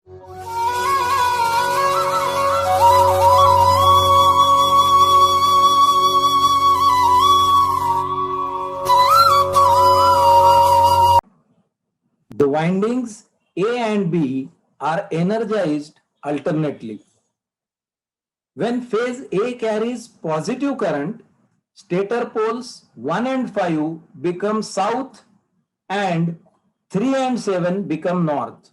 The windings A and B are energized alternately. When phase A carries positive current, stator poles 1 and 5 become south and 3 and 7 become north.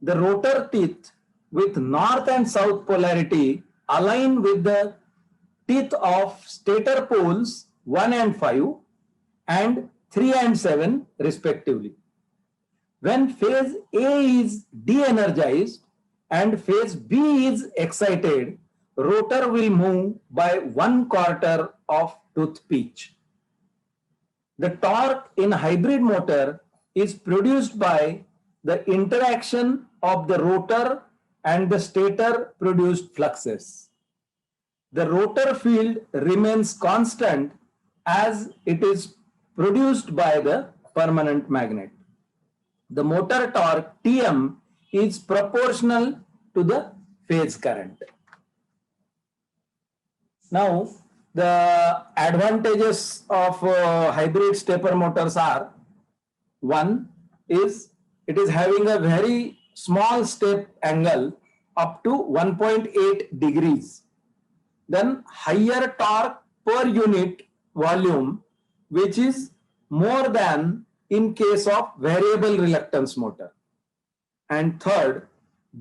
The rotor teeth with north and south polarity align with the teeth of stator poles 1 and 5 and 3 and 7 respectively. When phase A is de-energized and phase B is excited, rotor will move by 1/4 of tooth pitch. The torque in hybrid motor is produced by the interaction of the rotor and the stator produced fluxes. The rotor field remains constant as it is produced by the permanent magnet. The motor torque Tm is proportional to the phase current. Now, the advantages of hybrid stepper motors are: one is it is having a very small step angle up to 1.8 degrees. Then higher torque per unit volume, which is more than in case of variable reluctance motor. And third,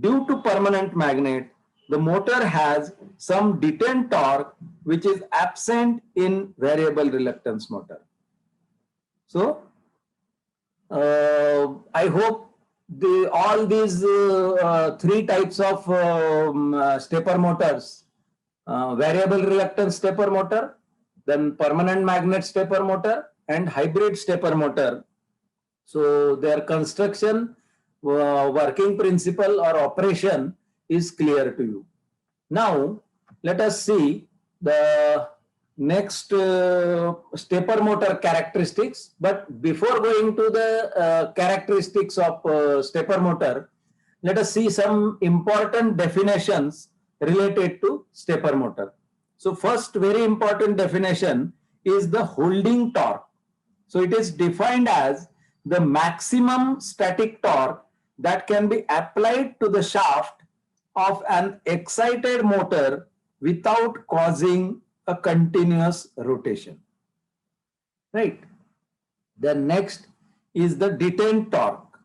due to permanent magnet, the motor has some detent torque which is absent in variable reluctance motor. So, I hope all these three types of stepper motors, variable reluctance stepper motor, then permanent magnet stepper motor, and hybrid stepper motor. So their construction, working principle or operation is clear to you. Now let us see the next stepper motor characteristics. But before going to the characteristics of stepper motor, let us see some important definitions related to stepper motor. So first very important definition is the holding torque. So it is defined as the maximum static torque that can be applied to the shaft of an excited motor without causing a continuous rotation. Right. The next is the detent torque.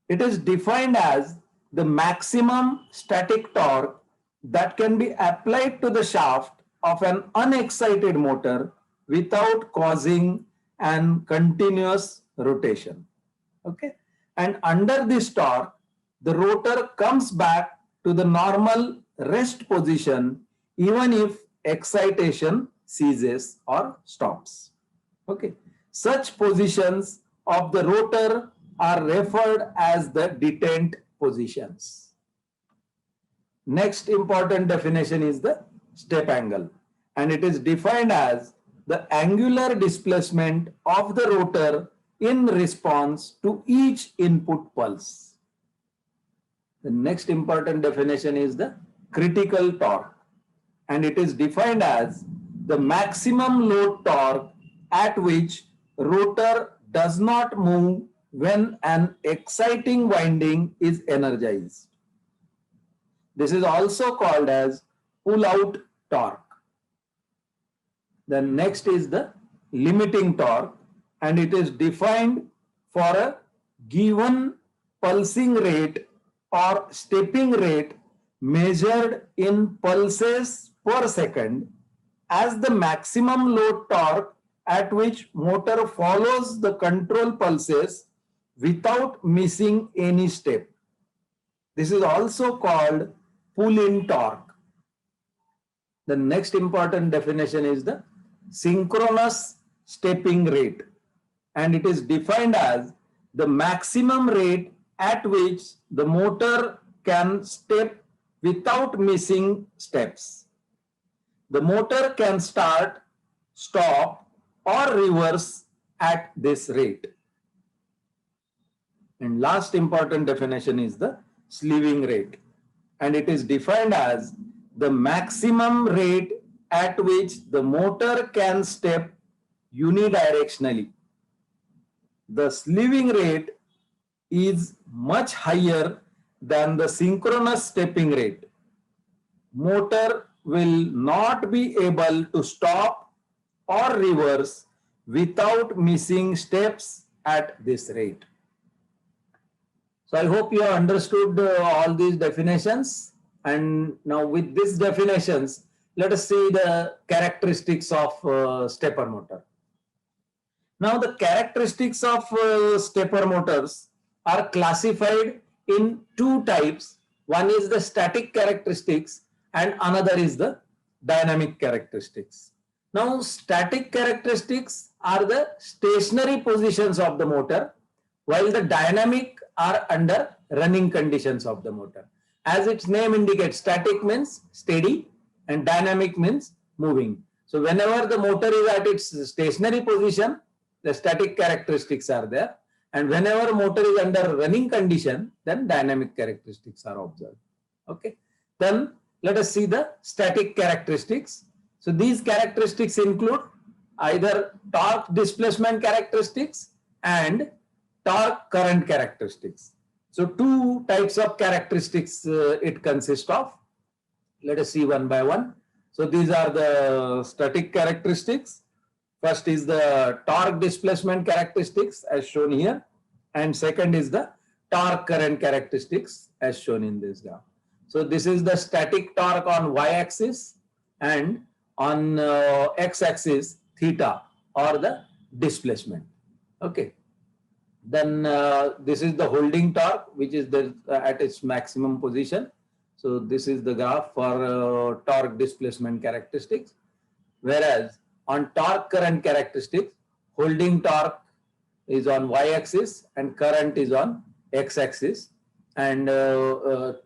It is defined as the maximum static torque that can be applied to the shaft of an unexcited motor without causing an continuous rotation. Okay. And under this torque, the rotor comes back to the normal rest position even if excitation ceases or stops. Okay. Such positions of the rotor are referred as the detent positions. Next important definition is the step angle, and it is defined as the angular displacement of the rotor in response to each input pulse. The next important definition is the critical torque, and it is defined as the maximum load torque at which rotor does not move when an exciting winding is energized. This is also called as pull-out torque. Then next is the limiting torque, and it is defined for a given pulsing rate or stepping rate measured in pulses per second as the maximum load torque at which motor follows the control pulses without missing any step. This is also called pull-in torque. The next important definition is the synchronous stepping rate, and it is defined as the maximum rate at which the motor can step without missing steps. The motor can start, stop, or reverse at this rate. And last important definition is the slewing rate, and it is defined as the maximum rate at which the motor can step unidirectionally. The slewing rate is much higher than the synchronous stepping rate. Motor will not be able to stop or reverse without missing steps at this rate. So I hope you have understood all these definitions. And now with these definitions, let us see the characteristics of stepper motor. Now the characteristics of stepper motors are classified in two types. One is the static characteristics and another is the dynamic characteristics. Now static characteristics are the stationary positions of the motor, while the dynamic are under running conditions of the motor. As its name indicates, static means steady and dynamic means moving. So whenever the motor is at its stationary position, the static characteristics are there, and whenever motor is under running condition, then dynamic characteristics are observed. Okay, then let us see the static characteristics. So these characteristics include either torque displacement characteristics and torque current characteristics. So two types of characteristics it consists of. Let us see one by one. So these are the static characteristics. First is the torque displacement characteristics as shown here, and second is the torque current characteristics as shown in this graph. So this is the static torque on y-axis, and on x-axis theta or the displacement. Okay. Then this is the holding torque, which is at its maximum position. So this is the graph for torque displacement characteristics. Whereas on torque current characteristics, holding torque is on y-axis and current is on x-axis. And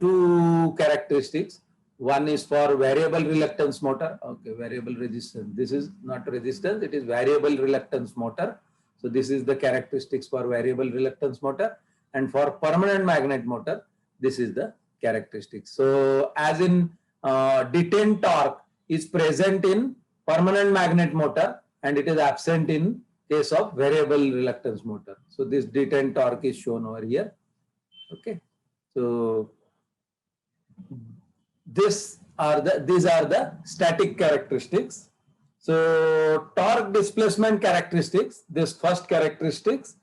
two characteristics. One is for variable reluctance motor. Okay, variable resistance. This is not resistance, it is variable reluctance motor. So this is the characteristics for variable reluctance motor. And for permanent magnet motor, this is the characteristics. So as in detent torque is present in permanent magnet motor and it is absent in case of variable reluctance motor. So this detent torque is shown over here. Okay. So these are the static characteristics. So torque displacement characteristics, this first characteristics,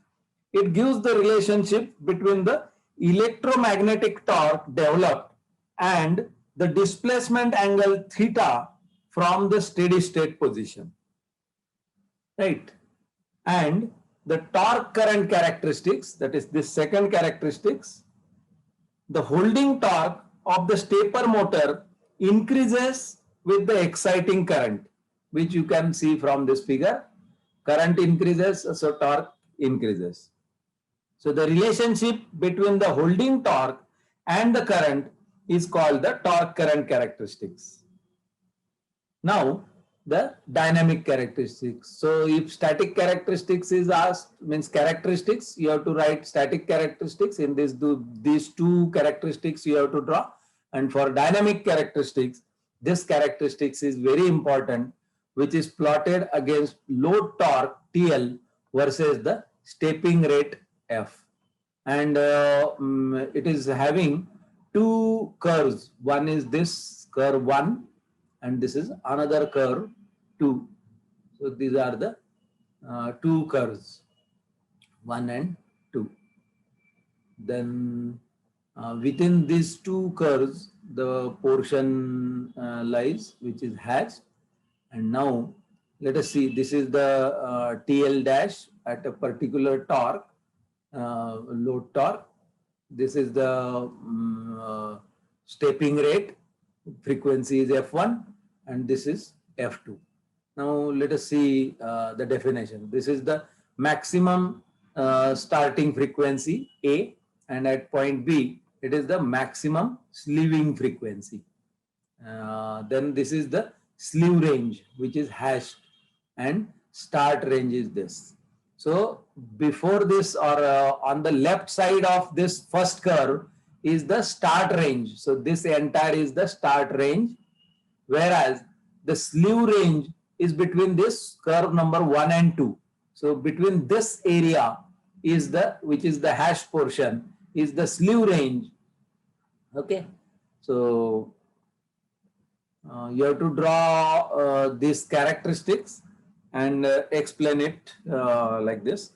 it gives the relationship between the electromagnetic torque developed and the displacement angle theta from the steady state position, right? And the torque current characteristics, that is this second characteristics, the holding torque of the stepper motor increases with the exciting current, which you can see from this figure. Current increases, so torque increases. So the relationship between the holding torque and the current is called the torque current characteristics. Now the dynamic characteristics. So if static characteristics is asked, means characteristics, you have to write static characteristics. In these two characteristics you have to draw. And for dynamic characteristics, this characteristics is very important, which is plotted against load torque TL versus the stepping rate F. And it is having two curves. One is this curve 1 and this is another curve 2. So these are the two curves, 1 and 2. Then within these two curves, the portion lies which is hatched. And now let us see, this is the TL dash at a particular torque, load torque. This is the stepping rate, frequency is F1 and this is F2. Now let us see the definition. This is the maximum starting frequency A, and at point B it is the maximum slewing frequency. Then this is the slew range, which is hashed, and start range is this. So before this, or on the left side of this first curve, is the start range. So this entire is the start range, whereas the slew range is between this curve number 1 and 2. So between this area is the, which is the hash portion, is the slew range. Okay, so you have to draw these characteristics and explain it like this.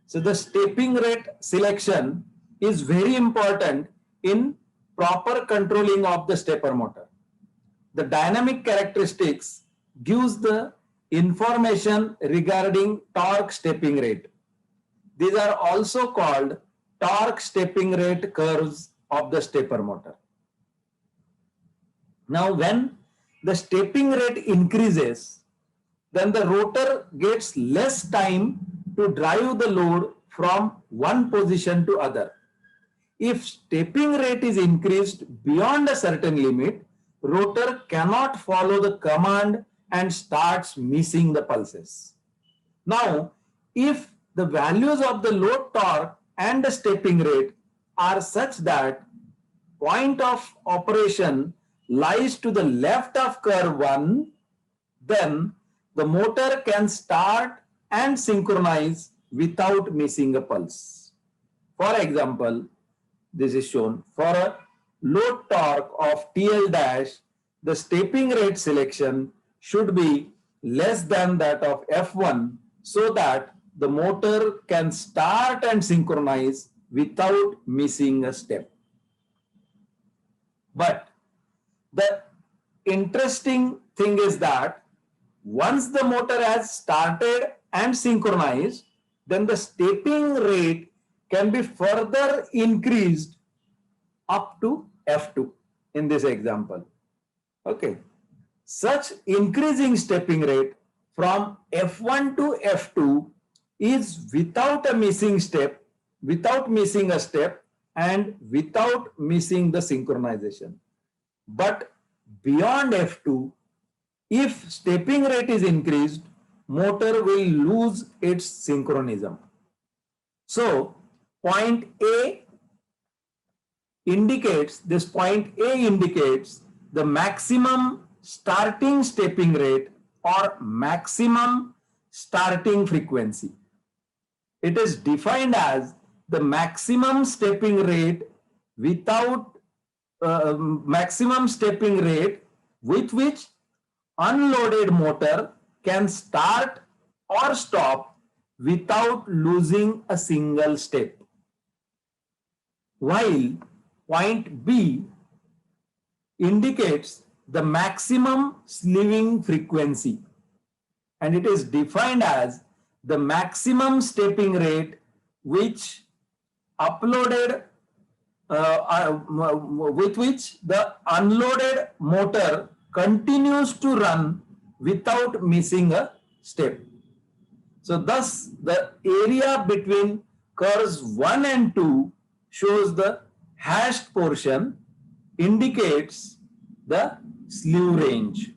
So the stepping rate selection is very important in proper controlling of the stepper motor. The dynamic characteristics gives the information regarding torque stepping rate. These are also called torque stepping rate curves of the stepper motor. Now, when the stepping rate increases, then the rotor gets less time to drive the load from one position to other. If stepping rate is increased beyond a certain limit, rotor cannot follow the command and starts missing the pulses. Now, if the values of the load torque and the stepping rate are such that point of operation lies to the left of curve 1, then the motor can start and synchronize without missing a pulse. For example, this is shown for a load torque of TL dash, the stepping rate selection should be less than that of F1 so that the motor can start and synchronize without missing a step. But the interesting thing is that once the motor has started and synchronized, then the stepping rate can be further increased up to F2 in this example. Okay. Such increasing stepping rate from F1 to F2 is without a missing step, without missing a step, and without missing the synchronization. But beyond F2, if stepping rate is increased, motor will lose its synchronism. So point A indicates, this point A indicates the maximum starting stepping rate or maximum starting frequency. It is defined as the maximum stepping rate without maximum stepping rate with which unloaded motor can start or stop without losing a single step. While point B indicates the maximum slewing frequency, and it is defined as the maximum stepping rate which uploaded with which the unloaded motor continues to run without missing a step. So thus the area between curves 1 and 2 shows the hashed portion, indicates the slew range.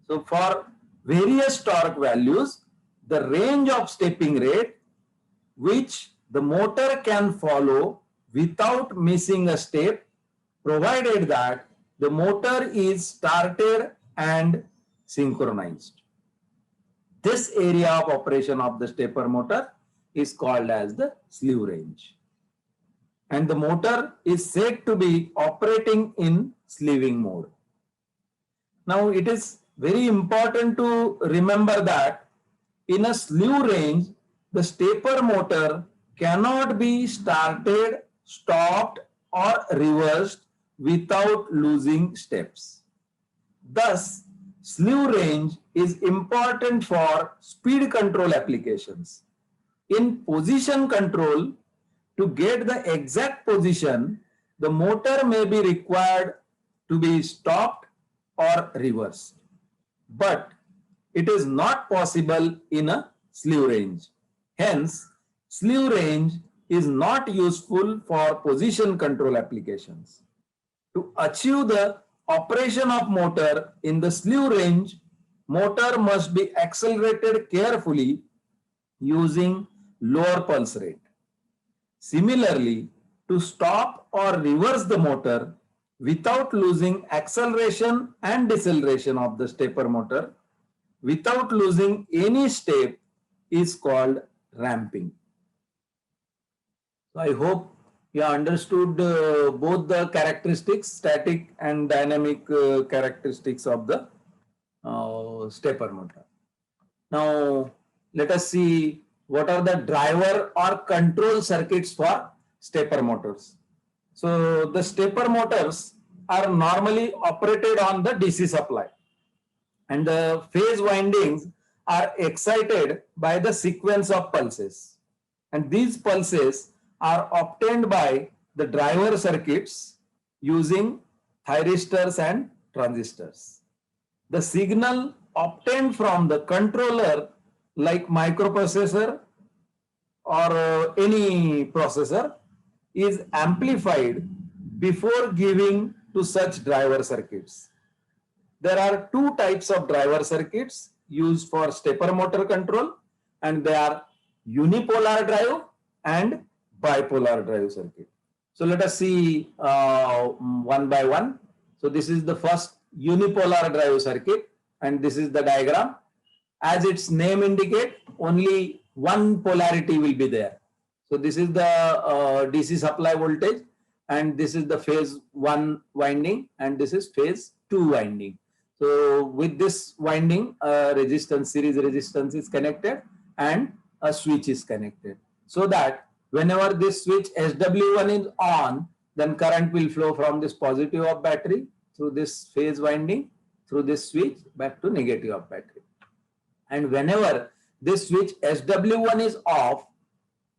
So for various torque values, the range of stepping rate which the motor can follow without missing a step, provided that the motor is started and synchronized. This area of operation of the stepper motor is called as the slew range. And the motor is said to be operating in slewing mode. Now it is very important to remember that in a slew range, the stepper motor cannot be started, stopped, or reversed without losing steps. Thus, slew range is important for speed control applications. In position control, to get the exact position, the motor may be required to be stopped or reversed. But it is not possible in a slew range. Hence, slew range is not useful for position control applications. To achieve the operation of motor in the slew range, motor must be accelerated carefully using lower pulse rate. Similarly, to stop or reverse the motor without losing acceleration and deceleration of the stepper motor without losing any step is called ramping. So I hope you understood both the characteristics, static and dynamic characteristics of the stepper motor. Now let us see what are the driver or control circuits for stepper motors. So the stepper motors are normally operated on the DC supply, and the phase windings are excited by the sequence of pulses, and these pulses are obtained by the driver circuits using thyristors and transistors. The signal obtained from the controller like microprocessor or any processor is amplified before giving to such driver circuits. There are two types of driver circuits used for stepper motor control, and they are unipolar drive and bipolar drive circuit. So let us see one by one. So this is the first unipolar drive circuit, and this is the diagram. As its name indicates, only one polarity will be there. So this is the DC supply voltage, and this is the phase 1 winding, and this is phase 2 winding. So with this winding, resistance, series resistance is connected and a switch is connected, so that whenever this switch SW1 is on, then current will flow from this positive of battery through this phase winding, through this switch back to negative of battery. And whenever this switch SW1 is off,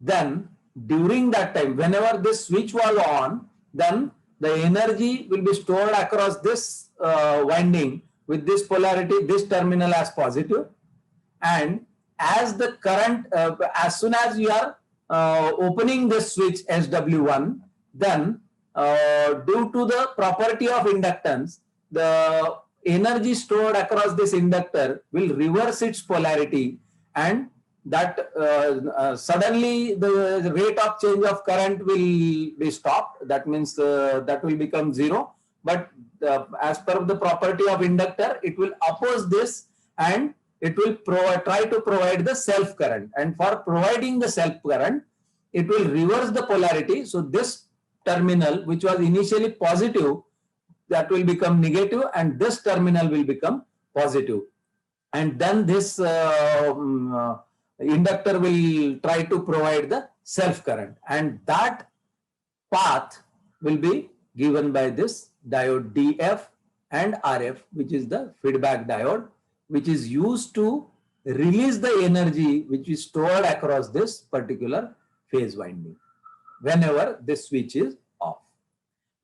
then during that time, whenever this switch was on, then the energy will be stored across this winding with this polarity, this terminal as positive. And as the current, as soon as you are opening this switch SW1, then due to the property of inductance, the energy stored across this inductor will reverse its polarity, and that suddenly the rate of change of current will be stopped. That means that will become zero. But as per the property of inductor, it will oppose this and it will try to provide the self current. And for providing the self current, it will reverse the polarity. So this terminal, which was initially positive, that will become negative, and this terminal will become positive. And then this inductor will try to provide the self current, and that path will be given by this diode DF and RF, which is the feedback diode, which is used to release the energy which is stored across this particular phase winding whenever this switch is off.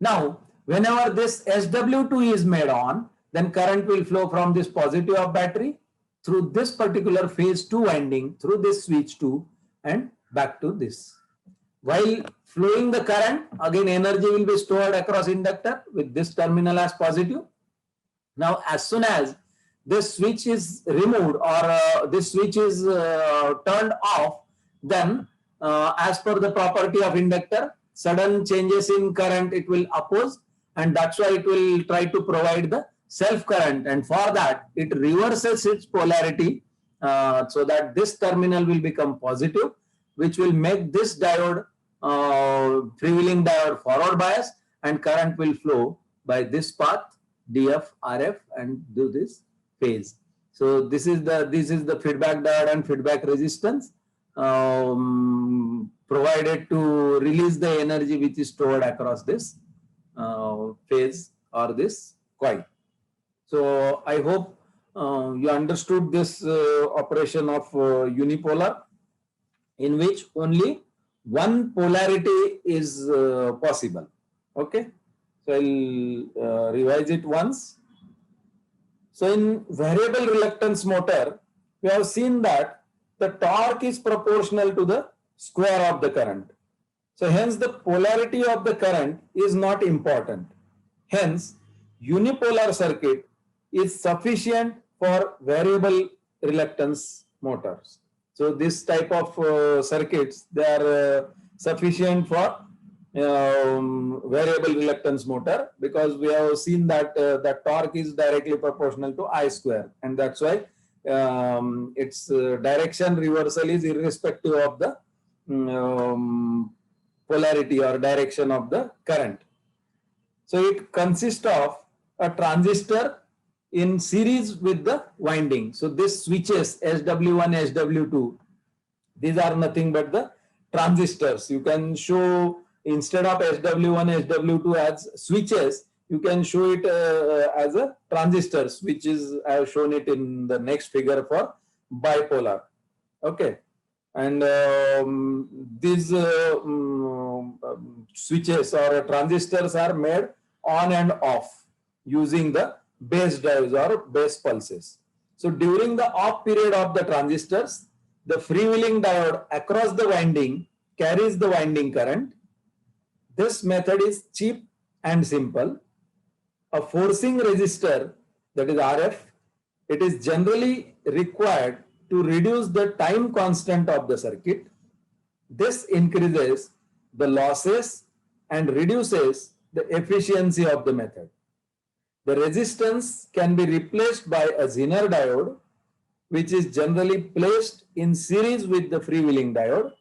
Now, whenever this SW2 is made on, then current will flow from this positive of battery through this particular phase 2 winding, through this switch 2, and back to this. While flowing the current, again energy will be stored across inductor with this terminal as positive. Now, as soon as this switch is removed or this switch is turned off, then as per the property of inductor, sudden changes in current it will oppose, and that's why it will try to provide the self current, and for that it reverses its polarity so that this terminal will become positive, which will make this diode freewheeling diode forward bias, and current will flow by this path DF RF and do this phase. So this is the feedback diode and feedback resistance provided to release the energy which is stored across this phase or this coil. So I hope you understood this operation of unipolar, in which only one polarity is possible. Okay, so I'll revise it once. So in variable reluctance motor, we have seen that the torque is proportional to the square of the current. So hence the polarity of the current is not important. Hence, unipolar circuit is sufficient for variable reluctance motors. So this type of circuits, they are sufficient for variable reluctance motor, because we have seen that the torque is directly proportional to I square, and that's why its direction reversal is irrespective of the polarity or direction of the current. So it consists of a transistor in series with the winding. So this switches SW1, SW2, these are nothing but the transistors. You can show, instead of SW1, SW2 as switches, you can show it as a transistors, which is, I have shown it in the next figure for bipolar. Okay. And these switches or transistors are made on and off using the base drives or base pulses. So during the off period of the transistors, the freewheeling diode across the winding carries the winding current. This method is cheap and simple. A forcing resistor, that is RF, it is generally required to reduce the time constant of the circuit. This increases the losses and reduces the efficiency of the method. The resistance can be replaced by a Zener diode, which is generally placed in series with the freewheeling diode.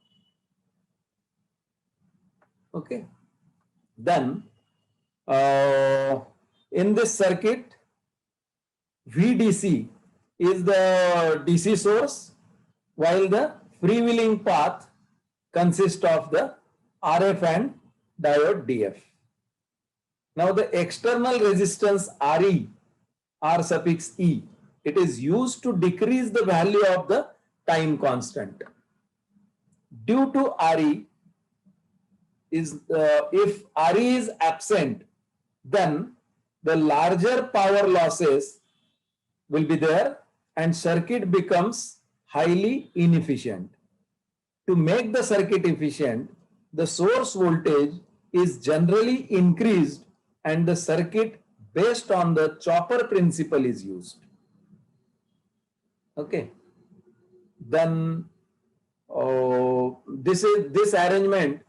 Okay. Then, in this circuit, VDC is the DC source, while the freewheeling path consists of the RF and diode DF. Now the external resistance RE, R suffix E, it is used to decrease the value of the time constant. Due to RE, if RE is absent, then the larger power losses will be there and circuit becomes highly inefficient. To make the circuit efficient, the source voltage is generally increased and the circuit based on the chopper principle is used. Okay. Then this arrangement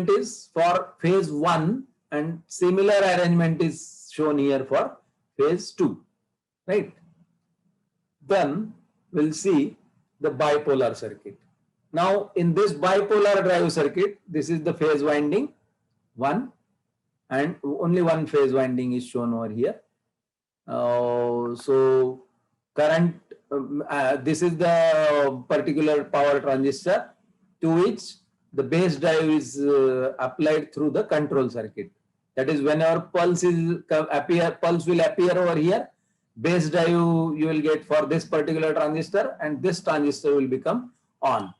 is for phase 1 and similar arrangement is shown here for phase 2. Right. Then we'll see the bipolar circuit. Now in this bipolar drive circuit, this is the phase winding 1 and only one phase winding is shown over here. So current, this is the particular power transistor to which the base drive is applied through the control circuit. That is, whenever pulse will appear over here, base drive you will get for this particular transistor and this transistor will become on.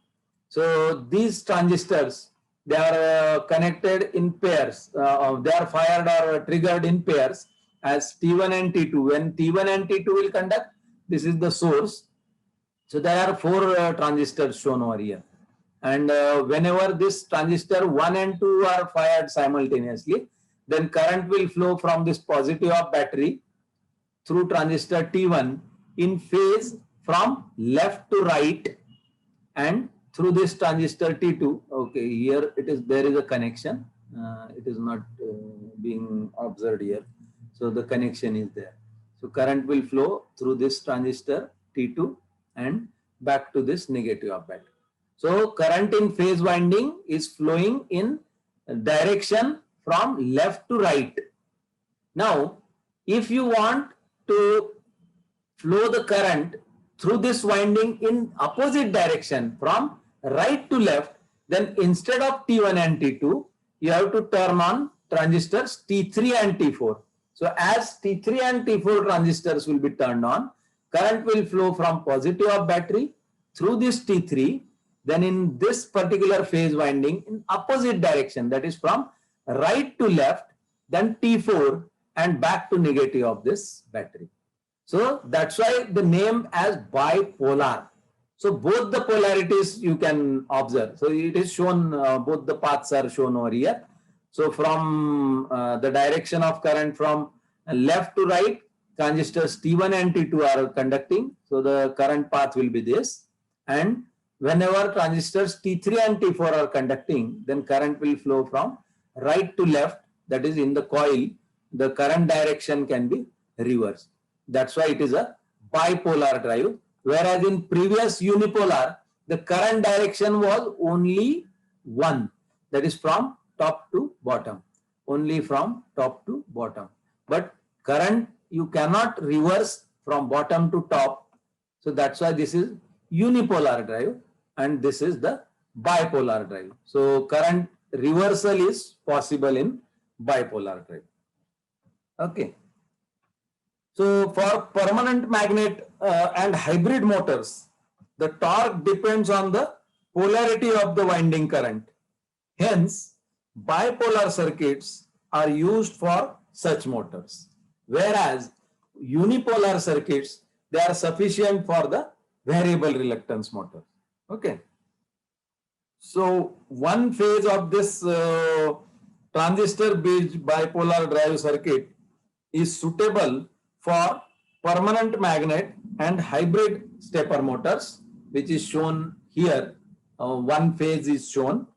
So these transistors, they are connected in pairs. They are fired or triggered in pairs as T1 and T2. When T1 and T2 will conduct, this is the source. So there are 4 transistors shown over here. And whenever this transistor 1 and 2 are fired simultaneously, then current will flow from this positive of battery through transistor T1 in phase from left to right and through this transistor T2. Okay, here there is a connection. It is not being observed here. So the connection is there. So current will flow through this transistor T2 and back to this negative of battery. So current in phase winding is flowing in direction from left to right. Now, if you want to flow the current through this winding in opposite direction from right to left, then instead of T1 and T2, you have to turn on transistors T3 and T4. So as T3 and T4 transistors will be turned on, current will flow from positive of battery through this T3, then in this particular phase winding in opposite direction, that is from right to left, then T4 and back to negative of this battery. So that's why the name as bipolar. So both the polarities you can observe. So it is shown, both the paths are shown over here. So from the direction of current from left to right, transistors T1 and T2 are conducting. So the current path will be this. And whenever transistors T3 and T4 are conducting, then current will flow from right to left, that is in the coil, the current direction can be reversed. That's why it is a bipolar drive, whereas in previous unipolar, the current direction was only one, that is from top to bottom, only from top to bottom. But current you cannot reverse from bottom to top. So that's why this is unipolar drive and this is the bipolar drive. So current reversal is possible in bipolar drive. Okay. So for permanent magnet and hybrid motors, the torque depends on the polarity of the winding current. Hence, bipolar circuits are used for such motors, whereas unipolar circuits, they are sufficient for the variable reluctance motor. Okay. So one phase of this transistor-based bipolar drive circuit is suitable for permanent magnet and hybrid stepper motors, which is shown here. One phase is shown.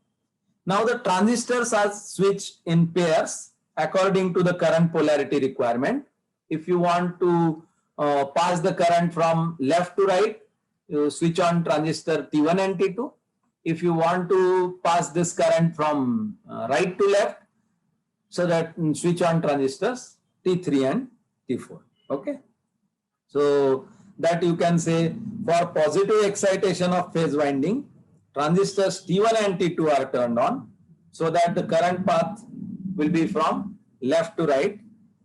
Now the transistors are switched in pairs according to the current polarity requirement. If you want to pass the current from left to right, you switch on transistor T1 and T2. If you want to pass this current from right to left, so that switch on transistors T3 and T4. Okay. So that you can say for positive excitation of phase winding, transistors T1 and T2 are turned on so that the current path will be from left to right,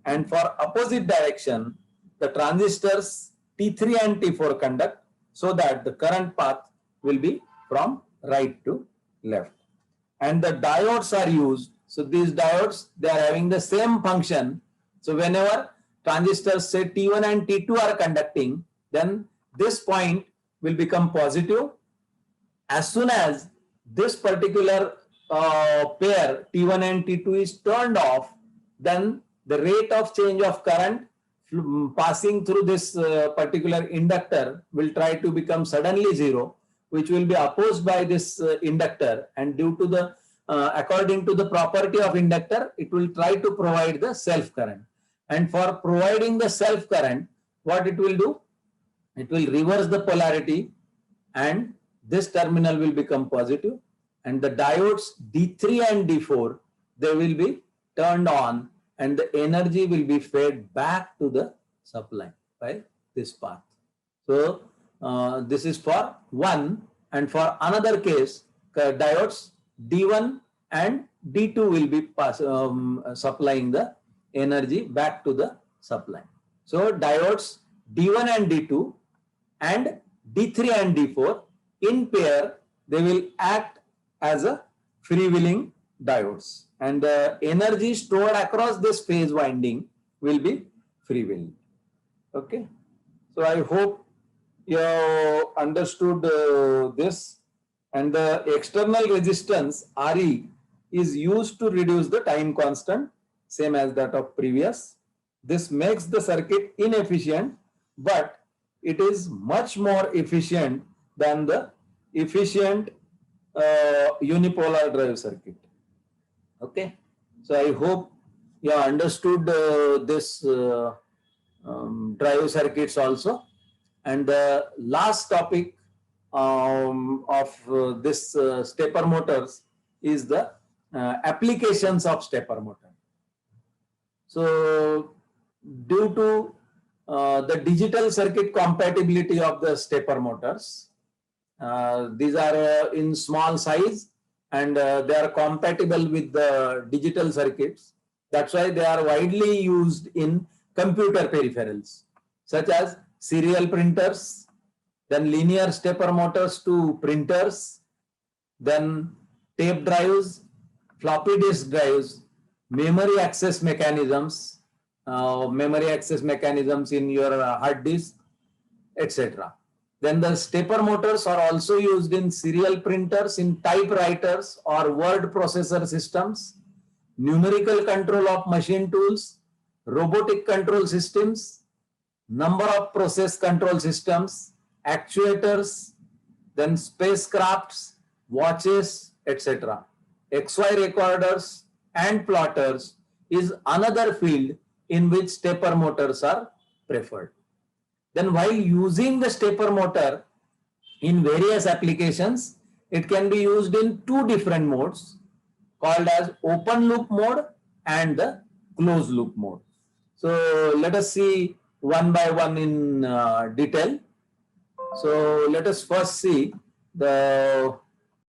and for opposite direction, the transistors T3 and T4 conduct so that the current path will be from right to left. And the diodes are used. So these diodes, they are having the same function. So whenever transistors say T1 and T2 are conducting, then this point will become positive. As soon as this particular pair T1 and T2 is turned off, then the rate of change of current passing through this particular inductor will try to become suddenly zero, which will be opposed by this inductor, and due to the according to the property of inductor, it will try to provide the self current. And for providing the self current, what it will do? It will reverse the polarity and this terminal will become positive, and the diodes D3 and D4, they will be turned on and the energy will be fed back to the supply by this path. So this is for one, and for another case, diodes D1 and D2 will be supplying the energy back to the supply. So diodes D1 and D2 and D3 and D4 in pair, they will act as a freewheeling diodes, and the energy stored across this phase winding will be freewheeling. Okay. So I hope you understood this. And the external resistance RE is used to reduce the time constant, same as that of previous. This makes the circuit inefficient, but it is much more efficient than the efficient unipolar drive circuit. Okay. So I hope you understood this drive circuits also. And the last topic of this stepper motors is the applications of stepper motor. So due to the digital circuit compatibility of the stepper motors, these are in small size and they are compatible with the digital circuits. That's why they are widely used in computer peripherals such as serial printers, then linear stepper motors to printers, then tape drives, floppy disk drives, memory access mechanisms in your hard disk, etc. Then the stepper motors are also used in serial printers, in typewriters or word processor systems, numerical control of machine tools, robotic control systems, number of process control systems, actuators, then spacecrafts, watches, etc. XY recorders and plotters is another field in which stepper motors are preferred. Then while using the stepper motor in various applications, it can be used in two different modes called as open loop mode and the closed loop mode. So let us see one by one in detail. So let us first see the